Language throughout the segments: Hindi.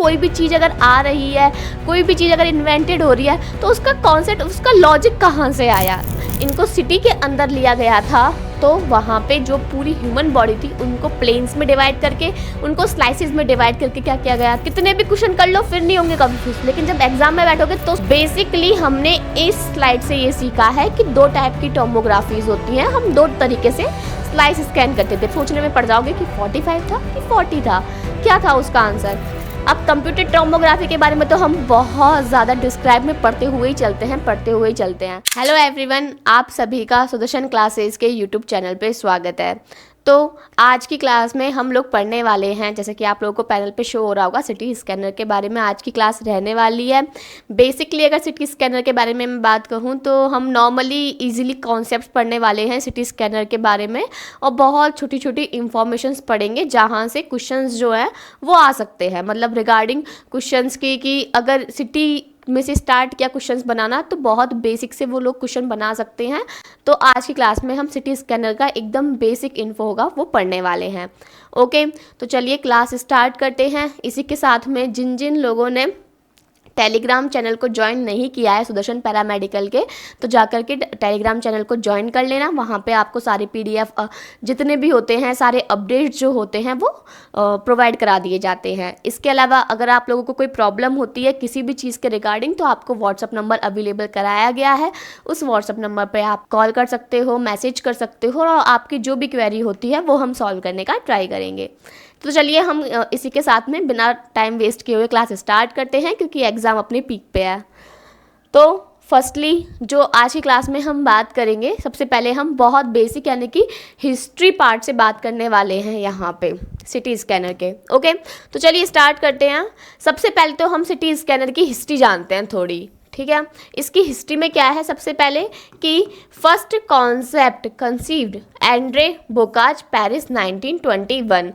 कोई भी चीज़ अगर आ रही है, कोई भी चीज़ अगर इन्वेंटेड हो रही है तो उसका कॉन्सेप्ट, उसका लॉजिक कहाँ से आया। इनको सिटी के अंदर लिया गया था, तो वहाँ पे जो पूरी ह्यूमन बॉडी थी उनको प्लेन्स में डिवाइड करके, उनको स्लाइसेस में डिवाइड करके क्या किया गया। कितने भी क्वेश्चन कर लो फिर नहीं होंगे कंफ्यूज, लेकिन जब एग्जाम में बैठोगे तो बेसिकली हमने इस स्लाइड से ये सीखा है कि दो टाइप की टोमोग्राफीज होती हैं। हम दो तरीके से स्लाइस स्कैन करते थे। सोचने में पड़ जाओगे कि 45 था कि 40 था, क्या था उसका आंसर। अब कंप्यूटर टोमोग्राफी के बारे में तो हम बहुत ज़्यादा डिस्क्राइब में पढ़ते हुए ही चलते हैं। हेलो एवरीवन, आप सभी का सुदर्शन क्लासेस के यूट्यूब चैनल पे स्वागत है। तो आज की क्लास में हम लोग पढ़ने वाले हैं, जैसे कि आप लोगों को पैनल पे शो हो रहा होगा, सिटी स्कैनर के बारे में आज की क्लास रहने वाली है। बेसिकली अगर सिटी स्कैनर के बारे में मैं बात कहूँ तो हम नॉर्मली इजीली कॉन्सेप्ट्स पढ़ने वाले हैं सिटी स्कैनर के बारे में, और बहुत छोटी छोटी इंफॉर्मेशंस पढ़ेंगे जहाँ से क्वेश्चंस जो है वो आ सकते हैं। मतलब रिगार्डिंग क्वेश्चंस की कि अगर सिटी में से स्टार्ट किया क्वेश्चंस बनाना तो बहुत बेसिक से वो लोग क्वेश्चन बना सकते हैं। तो आज की क्लास में हम सिटी स्कैनर का एकदम बेसिक इन्फो होगा वो पढ़ने वाले हैं। ओके, तो चलिए क्लास स्टार्ट करते हैं। इसी के साथ में जिन जिन लोगों ने टेलीग्राम चैनल को ज्वाइन नहीं किया है सुदर्शन पैरामेडिकल के, तो जाकर के टेलीग्राम चैनल को ज्वाइन कर लेना। वहाँ पे आपको सारे PDF जितने भी होते हैं, सारे अपडेट्स जो होते हैं वो प्रोवाइड करा दिए जाते हैं। इसके अलावा अगर आप लोगों को कोई प्रॉब्लम होती है किसी भी चीज़ के रिगार्डिंग, तो आपको व्हाट्सअप नंबर अवेलेबल कराया गया है। उस व्हाट्सअप नंबर पर आप कॉल कर सकते हो, मैसेज कर सकते हो, और आपकी जो भी क्वेरी होती है वो हम सॉल्व करने का ट्राई करेंगे। तो चलिए हम इसी के साथ में बिना टाइम वेस्ट किए हुए क्लास स्टार्ट करते हैं, क्योंकि एग्ज़ाम अपने पीक पे है। तो फर्स्टली जो आज की क्लास में हम बात करेंगे, सबसे पहले हम बहुत बेसिक यानी कि हिस्ट्री पार्ट से बात करने वाले हैं यहाँ पे सिटी स्कैनर के। ओके, तो चलिए स्टार्ट करते हैं। सबसे पहले तो हम सिटी स्कैनर की हिस्ट्री जानते हैं थोड़ी, ठीक है। इसकी हिस्ट्री में क्या है, सबसे पहले कि first concept conceived Andre Bocage Paris 1921।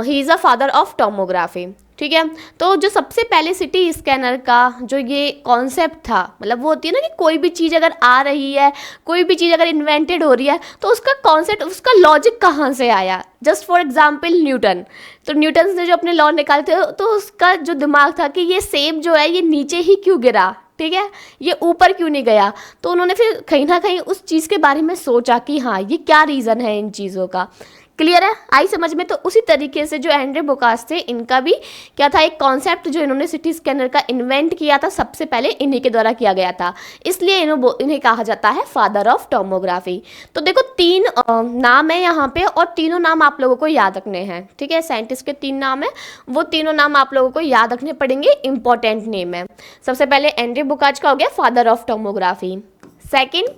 He is a father of tomography, ठीक है। तो जो सबसे पहले सिटी स्कैनर का जो ये कॉन्सेप्ट था, मतलब वो होती है ना कि कोई भी चीज़ अगर आ रही है, कोई भी चीज़ अगर इन्वेंटेड हो रही है तो उसका कॉन्सेप्ट, उसका लॉजिक कहाँ से आया। जस्ट फॉर एग्जाम्पल न्यूटन, तो न्यूटन ने जो अपने लॉ निकाले थे तो उसका जो दिमाग था कि ये सेब जो है ये नीचे ही क्यों गिरा, ठीक है, ये ऊपर क्यों नहीं गया। तो उन्होंने फिर कहीं ना कहीं उस चीज़ के बारे में सोचा कि हाँ ये क्या रीज़न है इन चीज़ों का। क्लियर है, आई समझ में। तो उसी तरीके से जो एंड्रे बोकाच थे, इनका भी क्या था, एक कॉन्सेप्ट जो इन्होंने सिटी स्कैनर का इन्वेंट किया था सबसे पहले इन्हीं के द्वारा किया गया था, इसलिए इन्हें कहा जाता है फादर ऑफ टोमोग्राफी। तो देखो 3 नाम है यहाँ पे, और तीनों नाम आप लोगों को याद रखने हैं, ठीक है। साइंटिस्ट के 3 नाम है, वो तीनों नाम आप लोगों को याद रखने पड़ेंगे, इंपॉर्टेंट नेम है। सबसे पहले एंड्रे बोकाच का हो गया father of tomography. Second,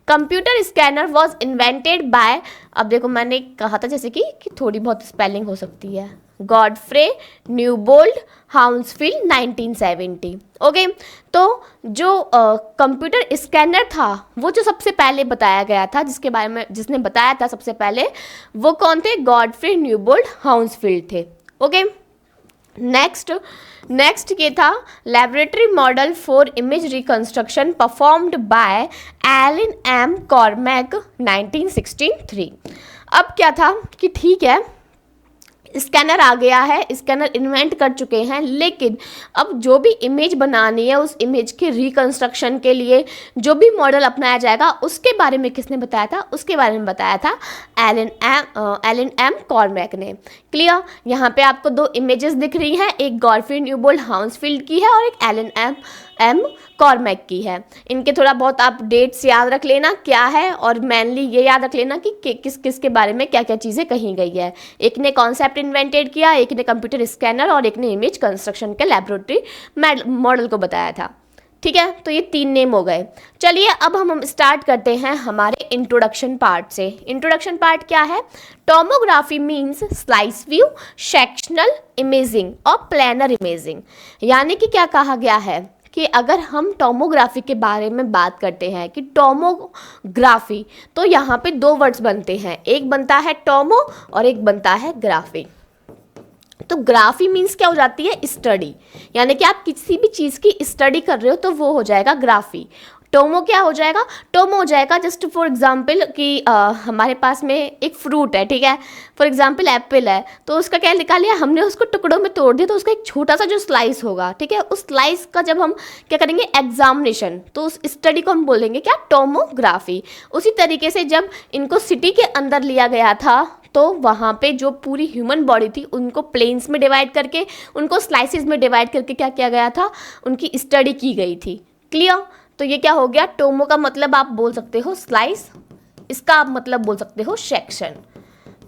computer scanner was invented by, अब देखो मैंने कहा था जैसे कि थोड़ी बहुत स्पेलिंग हो सकती है, गॉडफ्रे न्यूबोल्ड हाउंसफील्ड 1970। ओके, तो जो कंप्यूटर स्कैनर था वो जो सबसे पहले बताया गया था, जिसके बारे में जिसने बताया था सबसे पहले, वो कौन थे, गॉडफ्रे न्यूबोल्ड हाउंसफील्ड थे। ओके, नेक्स्ट ये था laboratory model for image reconstruction performed by Allan M Cormack 1963। अब क्या था कि ठीक है, स्कैनर आ गया है, स्कैनर इन्वेंट कर चुके हैं, लेकिन अब जो भी इमेज बनानी है उस इमेज के रिकंस्ट्रक्शन के लिए जो भी मॉडल अपनाया जाएगा उसके बारे में किसने बताया था, उसके बारे में बताया था एलन एम कॉर्मैक ने। क्लियर, यहाँ पे आपको 2 इमेजेस दिख रही हैं, एक गॉडफ्रे न्यूबोल्ड हाउंसफील्ड की है और एक एलन एम कॉर्मैक की है। इनके थोड़ा बहुत आप डेट्स याद रख लेना क्या है, और मेनली ये याद रख लेना कि किस किस के बारे में क्या क्या चीज़ें कही गई है। एक ने कॉन्सेप्ट इन्वेंटेड किया, एक ने कंप्यूटर स्कैनर, और एक ने इमेज कंस्ट्रक्शन के लेबोरेटरी मॉडल को बताया था, ठीक है। तो ये 3 नेम हो गए। चलिए अब हम स्टार्ट करते हैं हमारे इंट्रोडक्शन पार्ट से। इंट्रोडक्शन पार्ट क्या है, tomography means slice view, sectional imaging और प्लानर इमेजिंग। यानी कि क्या कहा गया है कि अगर हम टोमोग्राफी के बारे में बात करते हैं कि टोमोग्राफी, तो यहाँ पे 2 वर्ड्स बनते हैं, एक बनता है टोमो और एक बनता है ग्राफी। तो ग्राफी मीन्स क्या हो जाती है, स्टडी, यानी कि आप किसी भी चीज़ की स्टडी कर रहे हो तो वो हो जाएगा ग्राफी। टोमो क्या हो जाएगा, टोमो हो जाएगा जस्ट फॉर एग्जाम्पल कि हमारे पास में एक फ्रूट है, ठीक है, फॉर एग्जाम्पल एप्पल है, तो उसका क्या निकाल लिया हमने, उसको टुकड़ों में तोड़ दिया, तो उसका एक छोटा सा जो स्लाइस होगा, ठीक है, उस स्लाइस का जब हम क्या करेंगे एग्जामिनेशन, तो उस स्टडी को हम बोलेंगे क्या, टोमोग्राफी। उसी तरीके से जब इनको सिटी के अंदर लिया गया था तो वहाँ पे जो पूरी ह्यूमन बॉडी थी उनको प्लेन्स में डिवाइड करके, उनको स्लाइसिस में डिवाइड करके क्या किया गया था, उनकी स्टडी की गई थी। क्लियर? तो ये क्या हो गया, टोमो का मतलब आप बोल सकते हो स्लाइस, इसका आप मतलब बोल सकते हो सेक्शन।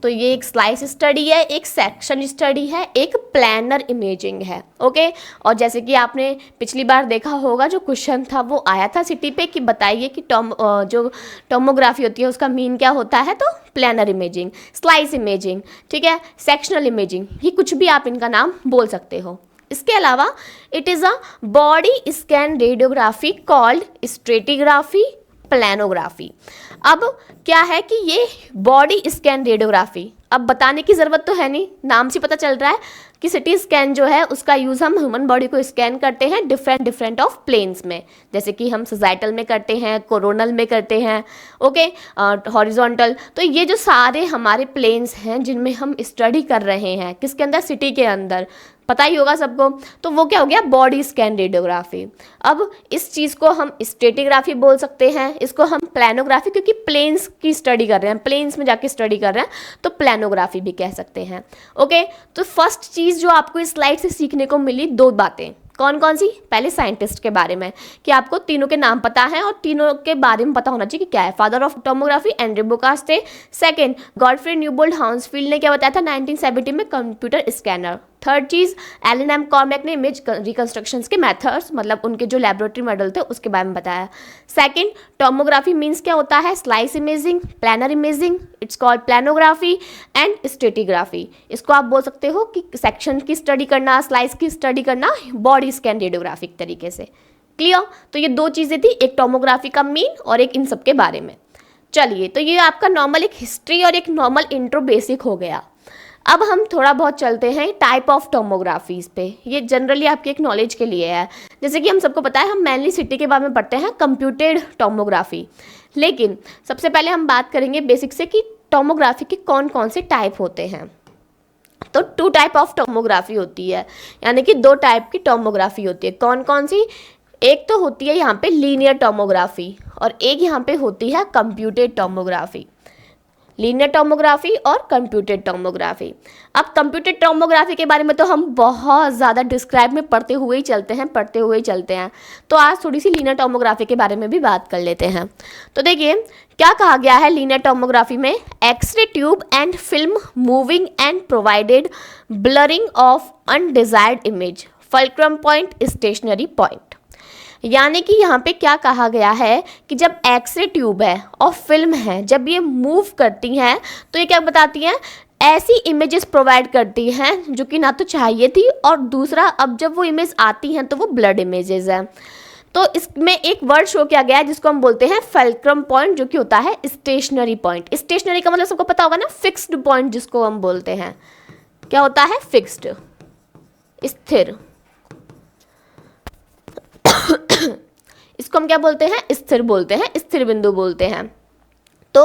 तो ये एक स्लाइस स्टडी है, एक सेक्शन स्टडी है, एक प्लानर इमेजिंग है। ओके, और जैसे कि आपने पिछली बार देखा होगा जो क्वेश्चन था वो आया था सिटी पे कि बताइए कि जो टोमोग्राफी होती है उसका मीन क्या होता है, तो प्लानर इमेजिंग, स्लाइस इमेजिंग, ठीक है, सेक्शनल इमेजिंग, ये कुछ भी आप इनका नाम बोल सकते हो। इसके अलावा it is a body scan radiography called stratigraphy, planography. अब क्या है कि ये बॉडी स्कैन रेडियोग्राफी, अब बताने की ज़रूरत तो है नहीं, नाम से पता चल रहा है कि सिटी स्कैन जो है उसका यूज़ हम ह्यूमन बॉडी को स्कैन करते हैं डिफरेंट ऑफ प्लेन्स में, जैसे कि हम सोसाइटल में करते हैं, कोरोनल में करते हैं, ओके, हॉरिजॉन्टल। तो ये जो सारे हमारे प्लेन्स हैं जिनमें हम स्टडी कर रहे हैं, किसके अंदर, सिटी के अंदर, पता ही होगा सबको, तो वो क्या हो गया, बॉडी स्कैन रेडियोग्राफी। अब इस चीज़ को हम स्ट्रेटिग्राफी बोल सकते हैं, इसको हम प्लानोग्राफी, क्योंकि प्लेन्स की स्टडी कर रहे हैं, प्लेन्स में जाके स्टडी कर रहे हैं, तो प्लानोग्राफी भी कह सकते हैं। ओके, तो फर्स्ट चीज़ जो आपको इस स्लाइड से सीखने को मिली, दो बातें, कौन कौन सी, पहले साइंटिस्ट के बारे में कि आपको तीनों के नाम पता है और तीनों के बारे में पता होना चाहिए कि क्या है, father of tomography Andre Bocage, second Godfrey Newbold Hounsfield ने क्या बताया था 1970 में, कंप्यूटर स्कैनर, थर्ड चीज़ एलन एम कॉर्मेक ने इमेज रिकंस्ट्रक्शंस के मेथड्स, मतलब उनके जो लेबोरेटरी मॉडल थे उसके बारे में बताया। सेकंड, टोमोग्राफी मीन्स क्या होता है, slice imaging, planar imaging, it's called planography and stratigraphy. इसको आप बोल सकते हो कि सेक्शन की स्टडी करना, स्लाइस की स्टडी करना, बॉडी स्कैन रेडियोग्राफिक तरीके से। क्लियर? तो ये दो चीज़ें थी, एक टोमोग्राफी का मीन और एक इन सब के बारे में। चलिए, तो ये आपका नॉर्मल एक हिस्ट्री और एक नॉर्मल इंट्रो बेसिक हो गया। अब हम थोड़ा बहुत चलते हैं टाइप ऑफ टोमोग्राफीज़ पे, ये जनरली आपकी एक नॉलेज के लिए है। जैसे कि हम सबको पता है, हम मेनली सिटी के बारे में पढ़ते हैं, कंप्यूटेड टोमोग्राफी, लेकिन सबसे पहले हम बात करेंगे बेसिक से कि टोमोग्राफी के कौन कौन से टाइप होते हैं। तो टू टाइप ऑफ टोमोग्राफी होती है, यानी कि दो टाइप की टोमोग्राफी होती है। कौन कौन सी? एक तो होती है यहाँ पे लीनियर टोमोग्राफी और एक यहाँ पे होती है कंप्यूटेड टोमोग्राफी, लीनियर टोमोग्राफी और कंप्यूटेड टोमोग्राफी। अब कंप्यूटेड टोमोग्राफी के बारे में तो हम बहुत ज़्यादा डिस्क्राइब में पढ़ते हुए ही चलते हैं, तो आज थोड़ी सी लीनियर टोमोग्राफी के बारे में भी बात कर लेते हैं। तो देखिए क्या कहा गया है लीनियर टोमोग्राफी में, X-ray tube and film moving and provided blurring of undesired image, fulcrum point, stationary point. यानी कि यहाँ पे क्या कहा गया है कि जब एक्सरे ट्यूब है और फिल्म है, जब ये मूव करती हैं तो ये क्या बताती हैं, ऐसी इमेजेस प्रोवाइड करती हैं जो कि ना तो चाहिए थी, और दूसरा अब जब वो इमेज आती हैं तो वो ब्लड इमेजेस हैं। तो इसमें एक वर्ड शो किया गया है जिसको हम बोलते हैं फल्क्रम पॉइंट, जो कि होता है स्टेशनरी पॉइंट। स्टेशनरी का मतलब सबको पता होगा ना, फिक्स्ड पॉइंट जिसको हम बोलते हैं, क्या होता है, फिक्स्ड, स्थिर। इसको हम क्या बोलते हैं, स्थिर बोलते हैं, स्थिर बिंदु बोलते हैं। तो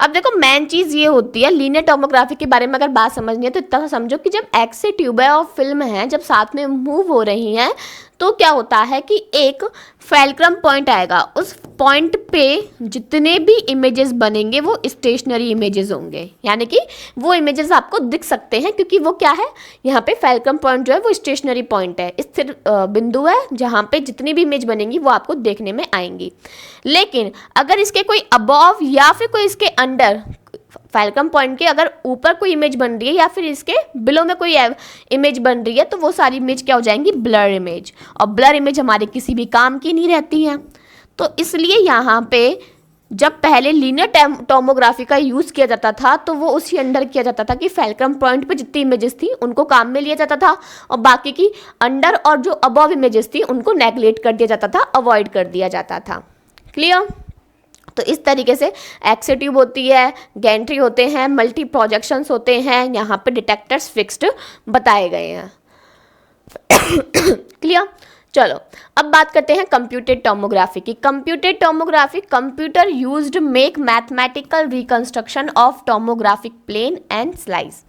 अब देखो मेन चीज़ ये होती है, लीनियर टोमोग्राफी के बारे में अगर बात समझनी है तो इतना समझो कि जब एक्सरे ट्यूब है और फिल्म है, जब साथ में मूव हो रही हैं तो क्या होता है कि एक फल्क्रम पॉइंट आएगा, उस पॉइंट पे जितने भी इमेजेस बनेंगे वो स्टेशनरी इमेजेस होंगे, यानी कि वो इमेजेस आपको दिख सकते हैं क्योंकि वो क्या है, यहाँ पे फल्क्रम पॉइंट जो है वो स्टेशनरी पॉइंट है, स्थिर बिंदु है जहाँ पे जितनी भी इमेज बनेंगी वो आपको देखने में आएंगी। लेकिन अगर इसके कोई अबव या फिर कोई इसके अंडर, फल्क्रम पॉइंट के अगर ऊपर कोई इमेज बन रही है या फिर इसके बिलो में कोई इमेज बन रही है तो वो सारी इमेज क्या हो जाएंगी, ब्लर इमेज, और ब्लर इमेज हमारे किसी भी काम की नहीं रहती हैं। तो इसलिए यहाँ पे जब पहले लीनियर टोमोग्राफी का यूज़ किया जाता था तो वो उसी अंडर किया जाता था कि फल्क्रम पॉइंट पे जितनी इमेजेस थी उनको काम में लिया जाता था और बाकी की अंडर और जो अबव इमेजेस थी उनको नेगलेक्ट कर दिया जाता था, अवॉइड कर दिया जाता था। क्लियर? तो इस तरीके से एक्सरे ट्यूब होती है, गैंट्री होते हैं, मल्टी प्रोजेक्शंस होते हैं, यहाँ पे डिटेक्टर्स फिक्स्ड बताए गए हैं। क्लियर? चलो अब बात करते हैं कंप्यूटेड टोमोग्राफी की। Computed tomography, computer used make mathematical reconstruction of tomographic plane and slice.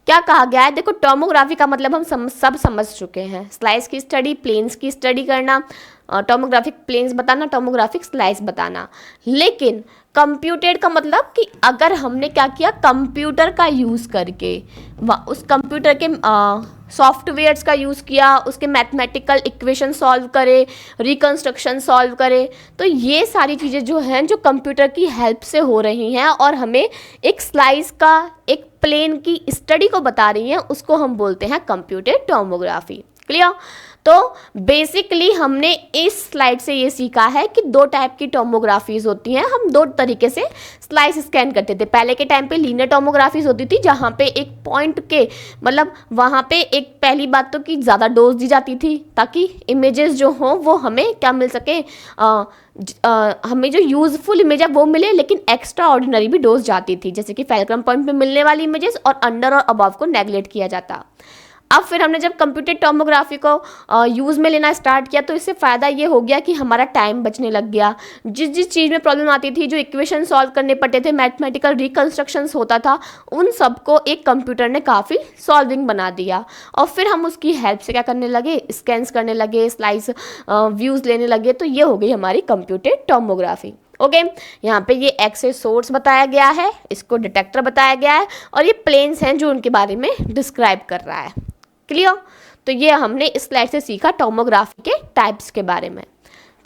क्या कहा गया है, देखो टोमोग्राफी का मतलब हम सब समझ चुके हैं, स्लाइस की स्टडी, प्लेन्स की स्टडी करना, टोमोग्राफिक प्लेन्स बताना, टोमोग्राफिक स्लाइस बताना। लेकिन कंप्यूटेड का मतलब कि अगर हमने क्या किया, कंप्यूटर का यूज़ करके उस कंप्यूटर के सॉफ्टवेयर्स का यूज़ किया, उसके मैथमेटिकल इक्वेशन सॉल्व करे, रिकंस्ट्रक्शन सॉल्व करे, तो ये सारी चीज़ें जो हैं जो कंप्यूटर की हेल्प से हो रही हैं और हमें एक स्लाइस का, एक प्लेन की स्टडी को बता रही हैं, उसको हम बोलते हैं कंप्यूटेड टोमोग्राफी। क्लियर? तो बेसिकली हमने इस स्लाइड से ये सीखा है कि दो टाइप की टोमोग्राफीज होती हैं। हम दो तरीके से स्लाइस स्कैन करते थे। पहले के टाइम पे लीनियर टोमोग्राफीज होती थी, जहाँ पे एक पॉइंट के मतलब वहाँ पे एक पहली बात तो कि ज़्यादा डोज दी जाती थी ताकि इमेजेस जो हों वो हमें क्या मिल सके, हमें जो यूजफुल इमेज है वो मिले, लेकिन एक्स्ट्रा ऑर्डिनरी भी डोज जाती थी, जैसे कि फेल्क्रम पॉइंट पे मिलने वाली इमेजेस और अंडर और अबव को नेगलेक्ट किया जाता। अब फिर हमने जब कंप्यूटेड टोमोग्राफी को यूज़ में लेना स्टार्ट किया तो इससे फ़ायदा ये हो गया कि हमारा टाइम बचने लग गया। जिस चीज़ में प्रॉब्लम आती थी, जो इक्वेशन सॉल्व करने पड़ते थे, मैथमेटिकल रिकंस्ट्रक्शंस होता था, उन सबको एक कंप्यूटर ने काफ़ी सॉल्विंग बना दिया। और फिर हम उसकी हेल्प से क्या करने लगे, स्कैन्स करने लगे, स्लाइस व्यूज़ लेने लगे। तो ये हो गई हमारी कंप्यूटेड टोमोग्राफी। ओके, यहाँ पे ये एक्स रे सोर्स बताया गया है, इसको डिटेक्टर बताया गया है, और ये प्लेन्स हैं जो उनके बारे में डिस्क्राइब कर रहा है। क्लियर? तो ये हमने इस स्लाइड से सीखा टोमोग्राफी के टाइप्स के बारे में।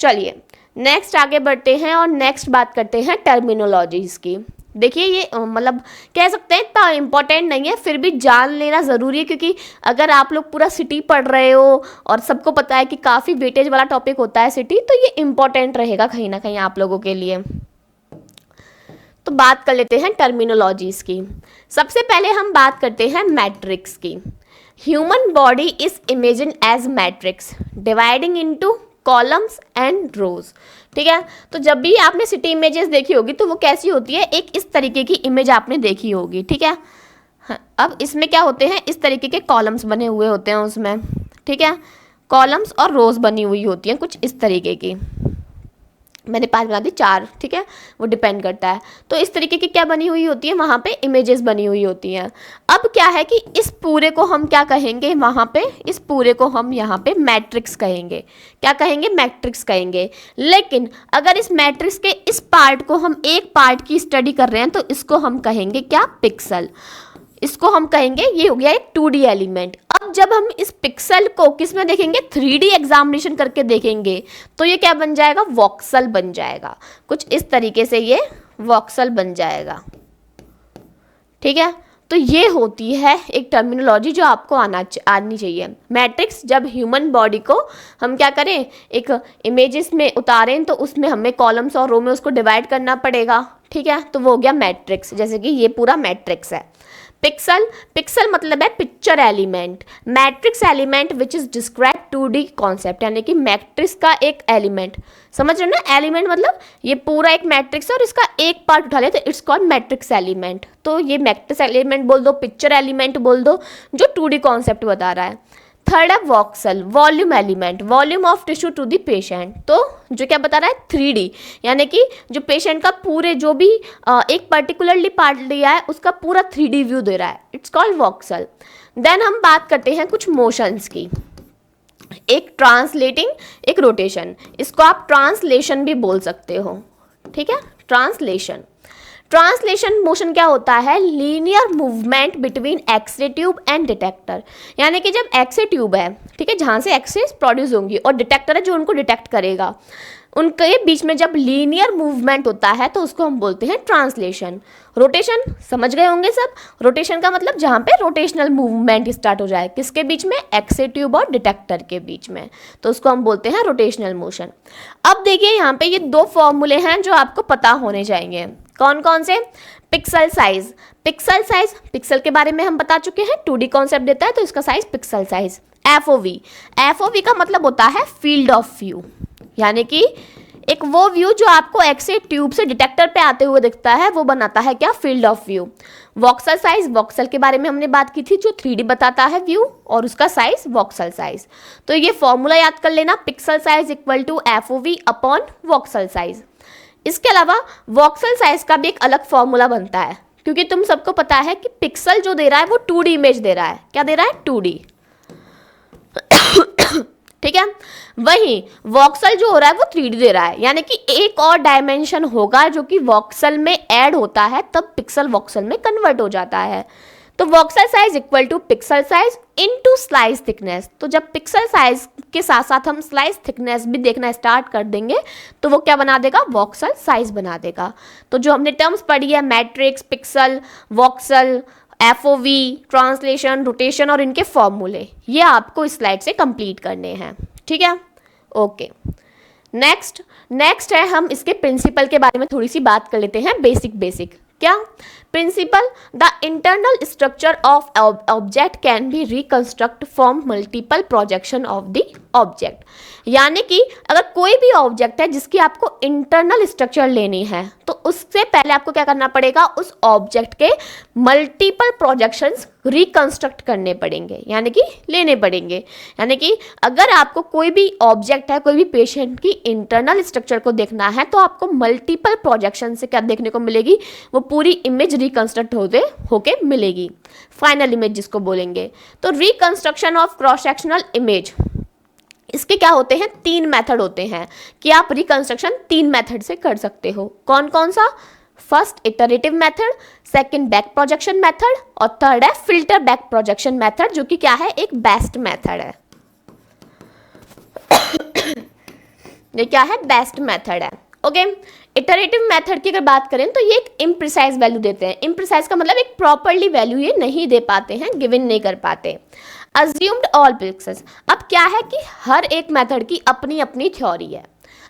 चलिए नेक्स्ट आगे बढ़ते हैं और नेक्स्ट बात करते हैं टर्मिनोलॉजीज की। देखिए ये मतलब कह सकते हैं इतना इम्पोर्टेंट नहीं है, फिर भी जान लेना ज़रूरी है, क्योंकि अगर आप लोग पूरा सिटी पढ़ रहे हो और सबको पता है कि काफ़ी वेटेज वाला टॉपिक होता है सिटी, तो ये इम्पोर्टेंट रहेगा कहीं ना कहीं आप लोगों के लिए। तो बात कर लेते हैं टर्मिनोलॉजीज की। सबसे पहले हम बात करते हैं मैट्रिक्स की। Human body is imagine as matrix dividing into columns and rows. ठीक है, तो जब भी आपने सिटी इमेजेस देखी होगी तो वो कैसी होती है, एक इस तरीके की इमेज आपने देखी होगी। ठीक है, हाँ, अब इसमें क्या होते हैं, इस तरीके के कॉलम्स बने हुए होते हैं उसमें। ठीक है, कॉलम्स और रोज बनी हुई होती हैं कुछ इस तरीके की। मैंने 5 बना दी 4, ठीक है, वो डिपेंड करता है। तो इस तरीके की क्या बनी हुई होती है, वहाँ पे इमेजेस बनी हुई होती हैं। अब क्या है कि इस पूरे को हम क्या कहेंगे, वहाँ पे इस पूरे को हम यहाँ पे मैट्रिक्स कहेंगे। क्या कहेंगे, मैट्रिक्स कहेंगे। लेकिन अगर इस मैट्रिक्स के इस पार्ट को हम एक पार्ट की स्टडी कर रहे हैं तो इसको हम कहेंगे क्या, पिक्सल। इसको हम कहेंगे, ये हो गया एक 2D एलिमेंट। अब जब हम इस पिक्सल को किस में देखेंगे, 3D एग्जामिनेशन करके देखेंगे, तो ये क्या बन जाएगा, वॉक्सल बन जाएगा। कुछ इस तरीके से ये वॉक्सल बन जाएगा। ठीक है, तो ये होती है एक टर्मिनोलॉजी जो आपको आनी चाहिए। मैट्रिक्स, जब ह्यूमन बॉडी को हम क्या करें, एक इमेजेस में उतारें तो उसमें हमें कॉलम्स और रो में उसको डिवाइड करना पड़ेगा। ठीक है, तो वो हो गया मैट्रिक्स, जैसे कि ये पूरा मैट्रिक्स है। पिक्सल, पिक्सल मतलब है picture element. Matrix element which is describe 2D concept, यानी कि मैट्रिक्स का एक एलिमेंट, समझ रहे हो ना, एलिमेंट मतलब ये पूरा एक मैट्रिक्स है और इसका एक पार्ट उठा लिया तो इट्स कॉल्ड मैट्रिक्स एलिमेंट। तो ये मैट्रिक्स एलिमेंट बोल दो, पिक्चर एलिमेंट बोल दो, जो 2D कॉन्सेप्ट बता रहा है। थर्ड है voxel, volume element, volume of tissue to the patient. तो जो क्या बता रहा है, 3D, यानी कि जो पेशेंट का पूरे जो भी एक पर्टिकुलरली पार्ट लिया है उसका पूरा 3D व्यू दे रहा है, इट्स कॉल्ड वॉक्सल। देन हम बात करते हैं कुछ मोशंस की, एक ट्रांसलेटिंग, एक रोटेशन। इसको आप ट्रांसलेशन भी बोल सकते हो। ठीक है, ट्रांसलेशन। ट्रांसलेशन मोशन क्या होता है, linear movement between X-ray tube and detector. यानी कि जब एक्स-रे ट्यूब है, ठीक है, जहाँ से एक्स-रेज प्रोड्यूस होंगी, और डिटेक्टर है जो उनको डिटेक्ट करेगा, उनके बीच में जब लीनियर मूवमेंट होता है तो उसको हम बोलते हैं ट्रांसलेशन। रोटेशन समझ गए होंगे सब, रोटेशन का मतलब जहाँ पे रोटेशनल मूवमेंट स्टार्ट हो जाए, किसके बीच में, एक्स-रे ट्यूब और डिटेक्टर के बीच में, तो उसको हम बोलते हैं रोटेशनल मोशन। अब देखिए यहाँ पे ये 2 फॉर्मूले हैं जो आपको पता होने चाहिए। कौन कौन से, pixel size, pixel size, pixel के बारे में हम बता चुके हैं, 2D कॉन्सेप्ट देता है तो इसका size pixel size. FOV, FOV का मतलब होता है फील्ड ऑफ व्यू, यानी कि एक वो व्यू जो आपको एक्स-रे ट्यूब से डिटेक्टर पे आते हुए दिखता है, वो बनाता है क्या, field of view. Voxel size, voxel के बारे में हमने बात की थी, जो 3D बताता है व्यू और उसका साइज वॉक्सल साइज। तो ये फॉर्मूला याद कर लेना, pixel size equal to FOV upon voxel size. इसके अलावा वॉक्सल साइज का भी एक अलग फॉर्मूला बनता है, क्योंकि तुम सबको पता है कि पिक्सल जो दे रहा है वो 2D इमेज दे रहा है। क्या दे रहा है, 2D। ठीक है, वही वॉक्सल जो हो रहा है वो 3D दे रहा है, यानी कि एक और डायमेंशन होगा जो कि वॉक्सल में ऐड होता है, तब पिक्सल वॉक्सल में कन्वर्ट हो जाता है। तो voxel size equal to pixel size into slice thickness. तो जब पिक्सल साइज के साथ साथ हम स्लाइस थिकनेस भी देखना स्टार्ट कर देंगे तो वो क्या बना देगा, वॉक्सल साइज बना देगा। तो जो हमने टर्म्स पढ़ी है, matrix, pixel, voxel, FOV, translation, rotation और इनके फॉर्मूले, ये आपको इस स्लाइड से कंप्लीट करने हैं। ठीक है, ओके। नेक्स्ट है, हम इसके प्रिंसिपल के बारे में थोड़ी सी बात कर लेते हैं, बेसिक। क्या principle, the internal structure of object can be reconstruct from multiple projection of the object. यानी कि अगर कोई भी ऑब्जेक्ट है जिसकी आपको इंटरनल स्ट्रक्चर लेनी है, तो उससे पहले आपको क्या करना पड़ेगा, उस ऑब्जेक्ट के मल्टीपल प्रोजेक्शंस रिकंस्ट्रक्ट करने पड़ेंगे, यानी कि लेने पड़ेंगे। यानी कि अगर आपको कोई भी ऑब्जेक्ट है, कोई भी पेशेंट की इंटरनल स्ट्रक्चर को देखना है, तो आपको मल्टीपल प्रोजेक्शन से क्या देखने को मिलेगी, वो पूरी इमेज रिकंस्ट्रक्ट होके मिलेगी, फाइनल इमेज जिसको बोलेंगे। तो reconstruction of cross sectional image, इसके क्या होते हैं, 3 मेथड होते हैं कि आप रिकंस्ट्रक्शन 3 मेथड से कर सकते हो। कौन कौन सा, first iterative method, second back projection method और थर्ड है फिल्टर बैक प्रोजेक्शन मेथड, जो कि क्या है, एक बेस्ट मेथड है। ये क्या है, बेस्ट मेथड है। ओके, इटरेटिव मेथड की अगर बात करें तो ये एक इम्प्रिसाइज वैल्यू देते हैं। इम्प्रिसाइज का मतलब एक प्रॉपरली वैल्यू ये नहीं दे पाते हैं, गिवन नहीं कर पाते। अज्यूम्ड ऑल पिक्सल्स, अब क्या है कि हर एक मेथड की अपनी अपनी थ्योरी है।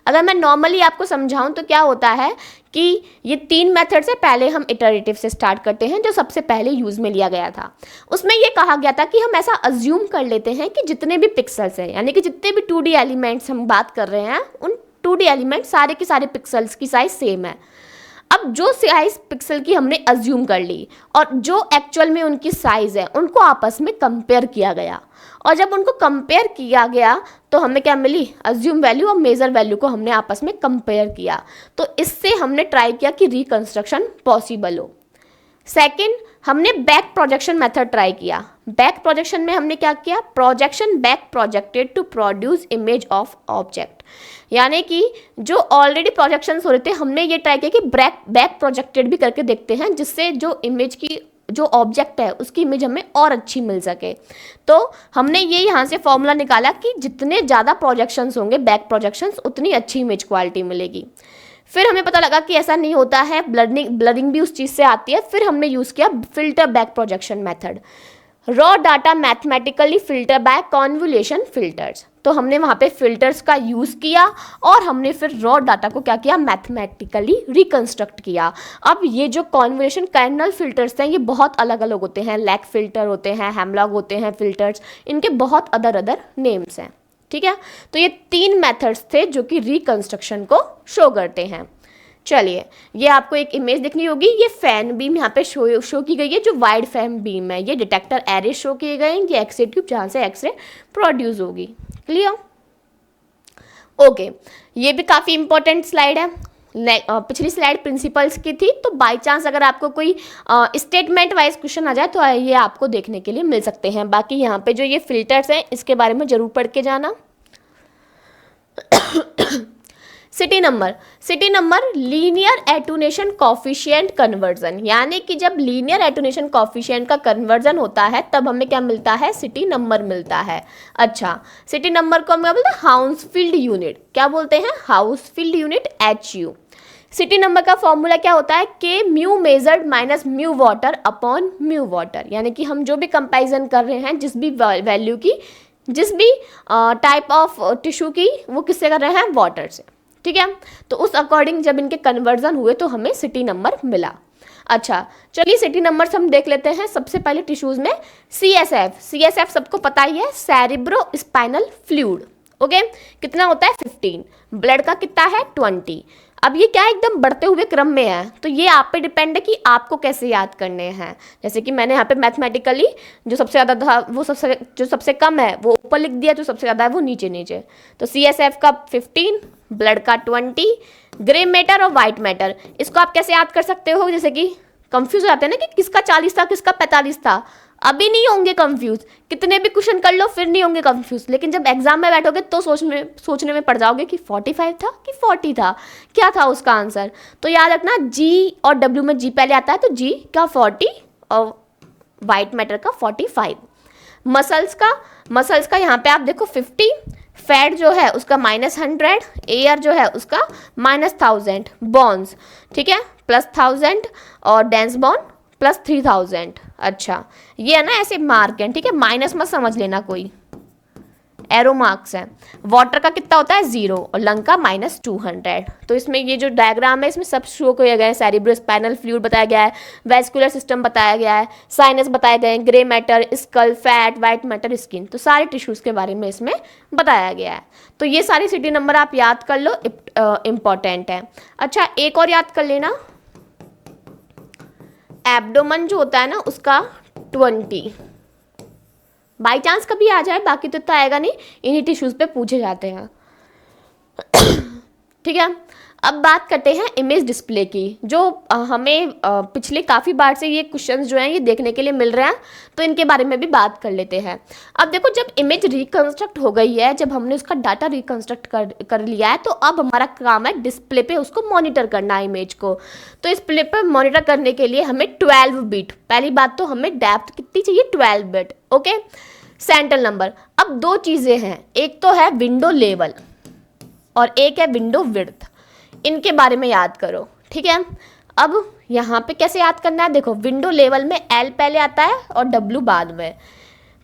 अगर मैं नॉर्मली आपको समझाऊं तो क्या होता है कि ये 3 मेथड से पहले हम इटरेटिव से स्टार्ट करते हैं, जो सबसे पहले यूज़ में लिया गया था। उसमें ये कहा गया था कि हम ऐसा अज्यूम कर लेते हैं कि जितने भी पिक्सल्स हैं, यानी कि जितने भी 2D एलिमेंट्स हम बात कर रहे हैं, उन 2D एलिमेंट सारे के सारे पिक्सल्स की साइज सेम है। अब जो साइज पिक्सल की हमने अज्यूम कर ली और जो एक्चुअल में उनकी साइज है, उनको आपस में कंपेयर किया गया, और जब उनको कंपेयर किया गया तो हमें क्या मिली, अज्यूम वैल्यू और मेजर वैल्यू को हमने आपस में कंपेयर किया। तो इससे हमने ट्राई किया कि रिकंस्ट्रक्शन पॉसिबल हो। सेकंड, हमने बैक प्रोजेक्शन मेथड ट्राई किया। बैक प्रोजेक्शन में हमने क्या किया, projection back projected to produce image of object, यानी कि जो ऑलरेडी प्रोजेक्शंस हो रहे थे, हमने ये ट्राई किया कि बैक प्रोजेक्टेड भी करके देखते हैं, जिससे जो इमेज की जो ऑब्जेक्ट है उसकी इमेज हमें और अच्छी मिल सके। तो हमने ये यहाँ से फॉर्मूला निकाला कि जितने ज़्यादा प्रोजेक्शंस होंगे बैक प्रोजेक्शंस, उतनी अच्छी इमेज क्वालिटी मिलेगी। फिर हमें पता लगा कि ऐसा नहीं होता है, ब्लरिंग भी उस चीज़ से आती है। फिर हमने यूज़ किया filter back projection method, raw data mathematically filter by convolution filters. तो हमने वहाँ पे फिल्टर्स का यूज़ किया और हमने फिर रॉ डाटा को क्या किया, मैथमेटिकली रिकंस्ट्रक्ट किया। अब ये जो कॉन्वोल्यूशन कर्नल फिल्टर्स हैं, ये बहुत अलग अलग होते हैं, लैक फिल्टर होते हैं, हेमलॉग होते हैं फिल्टर्स, इनके बहुत अदर नेम्स हैं। ठीक है, तो ये 3 मेथड्स थे जो कि रिकंस्ट्रक्शन को शो करते हैं। चलिए, ये आपको एक इमेज दिखनी होगी, ये फैन बीम यहाँ पे शो की गई है, जो वाइड फैन बीम है। ये डिटेक्टर एरे शो किए गए हैं, ये एक्सरे ट्यूब जहाँ से एक्सरे प्रोड्यूस होगी। Clear, okay. ये भी काफ़ी इंपॉर्टेंट स्लाइड है। पिछली स्लाइड प्रिंसिपल्स की थी, तो बाय चांस अगर आपको कोई स्टेटमेंट वाइज क्वेश्चन आ जाए तो ये आपको देखने के लिए मिल सकते हैं। बाकी यहाँ पे जो ये फिल्टर्स हैं, इसके बारे में ज़रूर पढ़ के जाना। CT number linear attenuation coefficient conversion, यानी कि जब लीनियर एटूनेशन कॉफिशिएंट का कन्वर्जन होता है तब हमें क्या मिलता है, सिटी नंबर मिलता है। अच्छा, सिटी नंबर को हम क्या बोलते हैं, हाउसफील्ड यूनिट। क्या बोलते हैं, Hounsfield unit, HU। City number का फॉर्मूला क्या होता है, के mu measured minus mu water upon mu water, यानी कि हम जो भी कंपैरिजन कर रहे हैं, जिस भी वैल्यू की, जिस भी टाइप ऑफ टिश्यू की, वो किससे कर रहे हैं, वाटर से। ठीक है, तो उस अकॉर्डिंग जब इनके कन्वर्जन हुए तो हमें सिटी नंबर मिला। अच्छा, चलिए सिटी नंबर्स हम देख लेते हैं। सबसे पहले टिश्यूज में CSF सबको पता ही है, सेरिब्रो स्पाइनल फ्लूइड। ओके, कितना होता है 15, ब्लड का कितना है 20। अब ये क्या एकदम बढ़ते हुए क्रम में है, तो ये आप पे डिपेंड है कि आपको कैसे याद करने हैं। जैसे कि मैंने यहाँ पे मैथमेटिकली जो सबसे ज़्यादा था वो जो सबसे कम है वो ऊपर लिख दिया, जो सबसे ज़्यादा है वो नीचे नीचे। तो CSF का 15, ब्लड का 20, ग्रे मैटर और वाइट मैटर, इसको आप कैसे याद कर सकते हो? जैसे कि कंफ्यूज हो जाते हैं ना कि किसका 40 था किसका 45 था, अभी नहीं होंगे कंफ्यूज, कितने भी क्वेश्चन कर लो फिर नहीं होंगे कंफ्यूज, लेकिन जब एग्जाम में बैठोगे तो सोचने में पड़ जाओगे कि 45 था कि 40 था, क्या था उसका आंसर। तो याद रखना G और W में G पहले आता है, तो G का 40 और वाइट मैटर का 45। मसल्स का यहाँ पे आप देखो 50, फैट जो है उसका -100, एयर जो है उसका -1000, बॉन्स ठीक है +1000 और डेंस बॉन्ड +3000। अच्छा, ये है ना ऐसे मार्क हैं, ठीक है, माइनस मत समझ लेना, कोई एरो मार्क्स हैं। वाटर का कितना होता है 0 और लंग का -200। तो इसमें ये जो डायग्राम है इसमें सब शो किया गया है, सेरिब्रोस्पाइनल फ्लूइड बताया गया है, वेस्कुलर सिस्टम बताया गया है, साइनस बताए गए हैं, grey matter, skull, fat, white matter, skin, तो सारे टिश्यूज़ के बारे में इसमें बताया गया है। तो ये सारे सिटी नंबर आप याद कर लो, इम्पॉर्टेंट है। अच्छा, एक और याद कर लेना, एब्डोमन जो होता है ना उसका 20, बाई चांस कभी आ जाए, बाकी तो इतना आएगा नहीं, इन्हीं टिश्यूज़ पे पूछे जाते हैं। ठीक है, अब बात करते हैं इमेज डिस्प्ले की, जो हमें पिछले काफ़ी बार से ये क्वेश्चंस जो हैं ये देखने के लिए मिल रहे हैं, तो इनके बारे में भी बात कर लेते हैं। अब देखो, जब इमेज रिकंस्ट्रक्ट हो गई है, जब हमने उसका डाटा रिकंस्ट्रक्ट कर लिया है, तो अब हमारा काम है डिस्प्ले पे उसको मॉनिटर करना इमेज को। तो इस डिस्प्ले पर मॉनिटर करने के लिए हमें 12 बिट, पहली बात तो हमें डेप्थ कितनी चाहिए 12 बिट, ओके। सेंट्रल नंबर, अब दो चीज़ें हैं, एक तो है विंडो लेवल और एक है विंडो विड्थ, इनके बारे में याद करो, ठीक है। अब यहाँ पे कैसे याद करना है, देखो विंडो लेवल में L पहले आता है और W बाद में,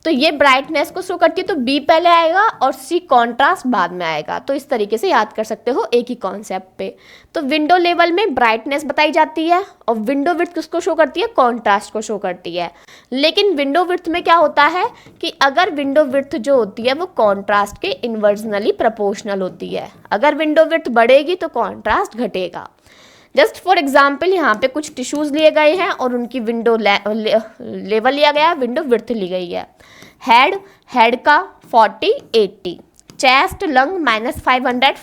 तो ये ब्राइटनेस को शो करती है, तो B पहले आएगा और C कॉन्ट्रास्ट बाद में आएगा। तो इस तरीके से याद कर सकते हो एक ही कॉन्सेप्ट पे। तो विंडो लेवल में ब्राइटनेस बताई जाती है और विंडो विड्थ किसको शो करती है, कॉन्ट्रास्ट को शो करती है। लेकिन विंडो विड्थ में क्या होता है कि अगर विंडो विड्थ जो होती है वो कॉन्ट्रास्ट के इन्वर्जनली प्रोपोर्शनल होती है, अगर विंडो विड्थ बढ़ेगी तो कॉन्ट्रास्ट घटेगा। जस्ट फॉर एग्जाम्पल, यहाँ पे कुछ टिश्यूज़ लिए गए हैं और उनकी विंडो लेवल लिया गया है, विंडो विड्थ ली गई है। हेड का 40, 80, चेस्ट लंग -500,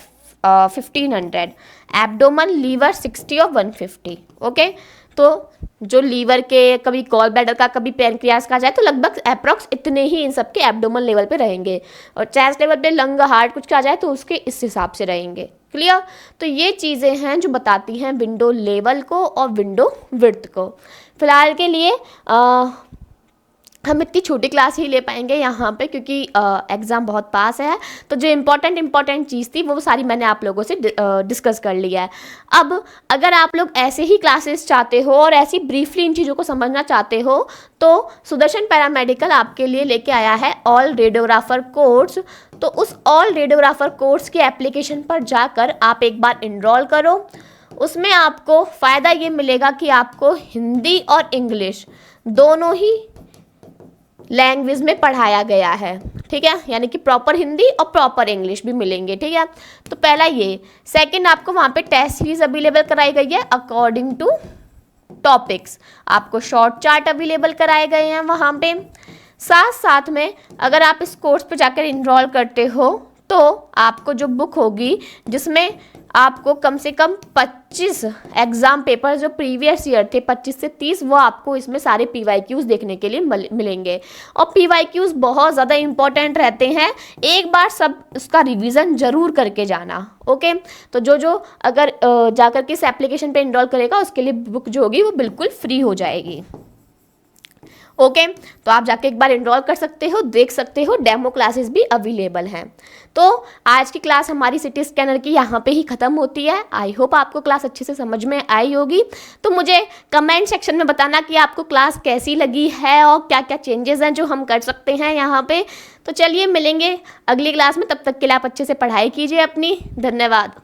1500, एब्डोमन लीवर 60 और 150, ओके। तो जो लीवर के, कभी गॉल ब्लैडर का, कभी पैनक्रियास का जाए, तो लगभग अप्रॉक्स इतने ही इन सब के एब्डोमन लेवल पे रहेंगे, और चेस्ट लेवल पे लंग, हार्ट कुछ का जाए तो उसके इस हिसाब से रहेंगे। क्लियर? तो ये चीज़ें हैं जो बताती हैं विंडो लेवल को और विंडो विड्थ को। फिलहाल के लिए हम इतनी छोटी क्लास ही ले पाएंगे यहाँ पे, क्योंकि एग्ज़ाम बहुत पास है। तो जो इम्पॉर्टेंट चीज़ थी वो सारी मैंने आप लोगों से डिस्कस कर लिया है। अब अगर आप लोग ऐसे ही क्लासेस चाहते हो और ऐसी ब्रीफली इन चीज़ों को समझना चाहते हो, तो सुदर्शन पैरामेडिकल आपके लिए लेके आया है ऑल रेडियोग्राफर कोर्स। तो उस ऑल रेडियोग्राफर कोर्स के एप्लीकेशन पर जाकर आप एक बार इनरोल करो। उसमें आपको फ़ायदा ये मिलेगा कि आपको हिंदी और इंग्लिश दोनों ही लैंग्वेज में पढ़ाया गया है, ठीक है, यानी कि प्रॉपर हिंदी और प्रॉपर इंग्लिश भी मिलेंगे, ठीक है। तो पहला ये। सेकंड, आपको वहाँ पे टेस्ट सीरीज अवेलेबल कराई गई है अकॉर्डिंग टू टॉपिक्स, आपको शॉर्ट चार्ट अवेलेबल कराए गए हैं वहाँ पे। साथ में अगर आप इस कोर्स पे जाकर इनरोल करते हो तो आपको जो बुक होगी जिसमें आपको कम से कम 25 एग्ज़ाम पेपर जो प्रीवियस ईयर थे 25 से 30, वो आपको इसमें सारे PYQs देखने के लिए मिलेंगे। और PYQs बहुत ज़्यादा इम्पॉर्टेंट रहते हैं, एक बार सब उसका रिवीजन ज़रूर करके जाना, ओके। तो जो अगर जाकर के इस एप्लीकेशन पे इनरोल करेगा उसके लिए बुक जो होगी वो बिल्कुल फ्री हो जाएगी, ओके। तो आप जाके एक बार इनरोल कर सकते हो, देख सकते हो, डेमो क्लासेस भी अवेलेबल हैं। तो आज की क्लास हमारी सिटी स्कैनर की यहाँ पे ही ख़त्म होती है। आई होप आपको क्लास अच्छे से समझ में आई होगी। तो मुझे कमेंट सेक्शन में बताना कि आपको क्लास कैसी लगी है और क्या क्या चेंजेस हैं जो हम कर सकते हैं यहाँ पे। तो चलिए मिलेंगे अगली क्लास में, तब तक के लिए आप अच्छे से पढ़ाई कीजिए अपनी। धन्यवाद।